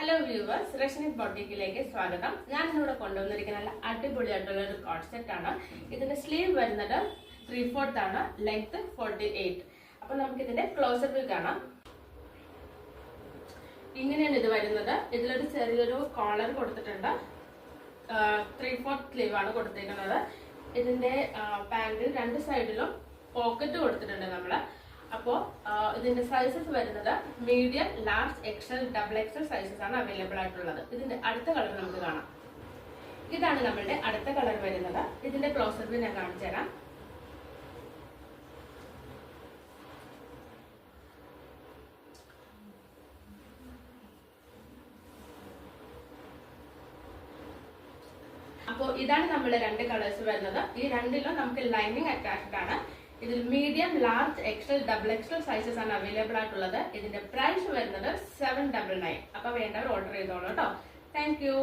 Hello viewers, റഷനിത് ബോട്ടിക്കിലേക്ക് സ്വാഗതം. ഞാൻ ഇന്നിവിടെ കൊണ്ടുവന്നിരിക്കുന്ന നല്ല അടിപൊളിയായിട്ടുള്ള ഒരു കോട്ട് സെറ്റ് ആണ്. ഇതിന്റെ സ്ലീവ് വരുന്നത് 3/4 ആണ്, ലെങ്ത് 48. അപ്പൊ നമുക്ക് ഇതിന്റെ ക്ലോസർ വ്യൂ കാണാം. ഇങ്ങനെയാണ് ഇത് വരുന്നത്. ഇതിലൊരു ചെറിയൊരു കോളർ കൊടുത്തിട്ടുണ്ട്. 3/4 സ്ലീവ് ആണ് കൊടുത്തിരിക്കുന്നത്. ഇതിന്റെ പാന്റിൽ രണ്ട് സൈഡിലും പോക്കറ്റ് കൊടുത്തിട്ടുണ്ട് നമ്മള്. അപ്പോൾ ഇതിന്റെ സൈസസ് വരുന്നത് medium, large, XL, double XL sizes ആണ് അവൈലബിൾ ആയിട്ടുള്ളത്. ഇതിന്റെ അടുത്ത കളർ നമുക്ക് കാണാം. ഇതാണ് നമ്മളുടെ അടുത്ത കളർ വരുന്നത്. ഇതിന്റെ ക്ലോസർ വ്യൂ ഞാൻ കാണിച്ചു തരാം. അപ്പോൾ ഇതാണ് നമ്മുടെ രണ്ട് കളേഴ്സ് വരുന്നത്. ഈ രണ്ടിലും നമുക്ക് ലൈനിങ് അറ്റാച്ച്ഡ് ആണ്. ഇതിൽ medium, large, XL, double XL sizes ആണ് അവൈലബിൾ ആയിട്ടുള്ളത്. ഇതിന്റെ പ്രൈസ് വരുന്നത് 799. അപ്പൊ വേണ്ടവർ ഓർഡർ ചെയ്തോളൂ കേട്ടോ. Thank you.